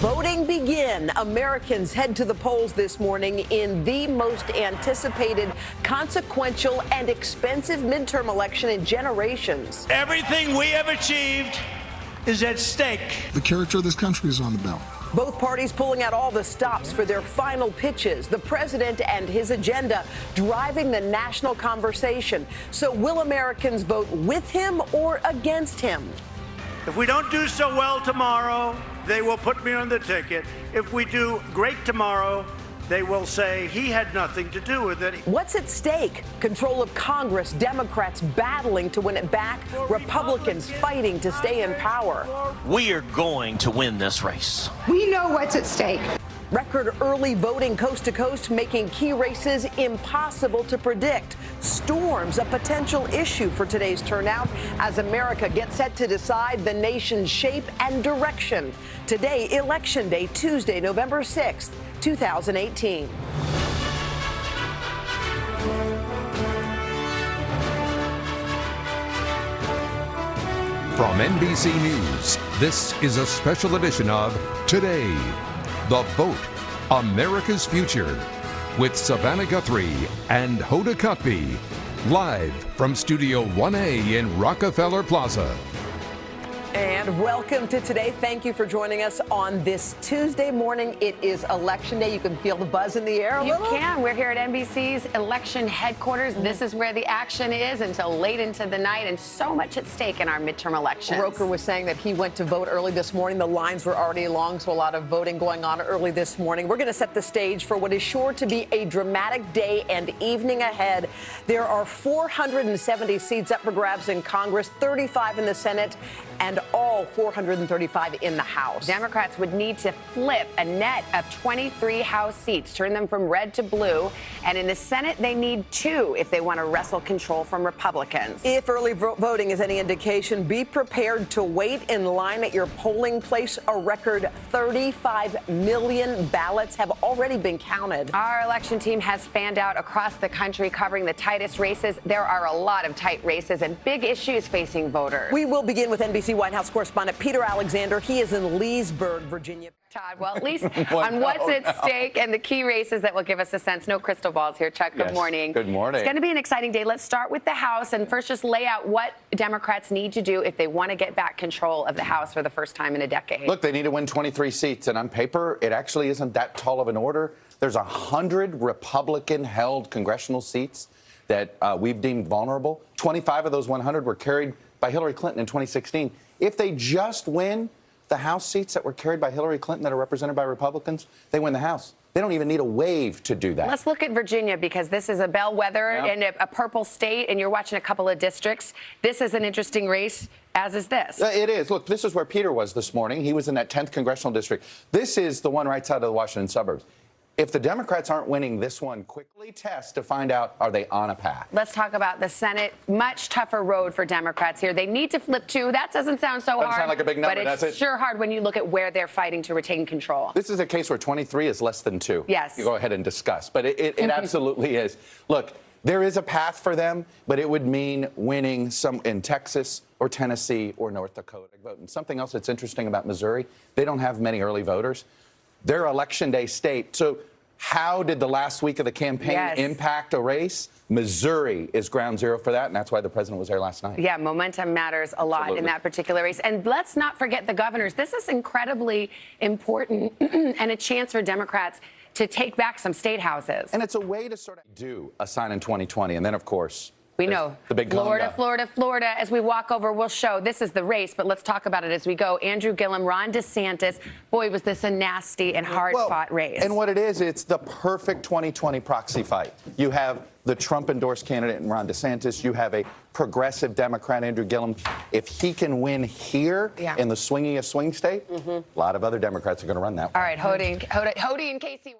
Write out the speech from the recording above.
Voting begin. Americans head to the polls this morning in the most anticipated, consequential, and expensive midterm election in generations. Everything we have achieved is at stake. The character of this country is on the ballot. Both parties pulling out all the stops for their final pitches. The president and his agenda driving the national conversation. So will Americans vote with him or against him? If we don't do so well tomorrow, they will put me on the ticket. If we do great tomorrow, they will say he had nothing to do with it. What's at stake? Control of Congress, Democrats battling to win it back, Republicans fighting to stay in power. We are going to win this race. We know what's at stake. Record early voting coast to coast, making key races impossible to predict. Storms a potential issue for today's turnout as America gets set to decide the nation's shape and direction. Today, Election Day, Tuesday, November 6th, 2018. From NBC News, this is a special edition of Today, The Vote, America's Future, with Savannah Guthrie and Hoda Kotb, live from Studio 1A in Rockefeller Plaza. And welcome to Today. Thank you for joining us on this Tuesday morning. It is Election Day. You can feel the buzz in the air a little. You can. We're here at NBC's election headquarters. This is where the action is until late into the night, and so much at stake in our midterm elections. Roker was saying that he went to vote early this morning. The lines were already long, so a lot of voting going on early this morning. We're going to set the stage for what is sure to be a dramatic day and evening ahead. There are 470 seats up for grabs in Congress, 35 in the Senate, and all 435 in the House. Democrats would need to flip a net of 23 House seats, turn them from red to blue. And in the Senate, they need 2 if they want to wrestle control from Republicans. If early voting is any indication, be prepared to wait in line at your polling place. A record 35 million ballots have already been counted. Our election team has fanned out across the country covering the tightest races. There are a lot of tight races and big issues facing voters. We will begin with NBC White House correspondent Peter Alexander. He is in Leesburg, Virginia. Todd, well, at least on what's at stake and the key races that will give us a sense. No crystal balls here, Chuck. Good morning. Good morning. It's going to be an exciting day. Let's start with the House and first just lay out what Democrats need to do if they want to get back control of the House for the first time in a decade. Look, they need to win 23 seats, and on paper, it actually isn't that tall of an order. There's 100 Republican-held congressional seats that we've deemed vulnerable. 25 of those 100 were carried by Hillary Clinton in 2016. If they just win the House seats that were carried by Hillary Clinton that are represented by Republicans, they win the House. They don't even need a wave to do that. Let's look at Virginia, because this is a bellwether and a purple state, and you're watching a couple of districts. This is an interesting race, as is this. It is. Look, this is where Peter was this morning. He was in that 10th congressional district. This is the one right side of the Washington suburbs. If the Democrats aren't winning this one, quickly test to find out, are they on a path? Let's talk about the Senate. Much tougher road for Democrats here. They need to flip 2. That doesn't sound so hard. Doesn't sound like a big number, but it's does it? sure hard when you look at where they're fighting to retain control. This is a case where 23 is less than 2. Yes. You go ahead and discuss. But it absolutely is. Look, there is a path for them, but it would mean winning some in Texas or Tennessee or North Dakota. And something else that's interesting about Missouri, they don't have many early voters. They're election day state. So how did the last week of the campaign impact a race? Missouri is ground zero for that, and that's why the president was there last night. Yeah, momentum matters a lot in that particular race. And let's not forget the governors. This is incredibly important and a chance for Democrats to take back some state houses. And it's a way to sort of do a sign in 2020. And then, of course, we know the big Florida. As we walk over, we'll show this is the race, but let's talk about it as we go. Andrew Gillum, Ron DeSantis. Boy, was this a nasty and hard-fought race. And what it is, it's the perfect 2020 proxy fight. You have the Trump-endorsed candidate in Ron DeSantis. You have a progressive Democrat, Andrew Gillum. If he can win here in the swingiest swing state, a lot of other Democrats are going to run that way. All right, Hody and Casey.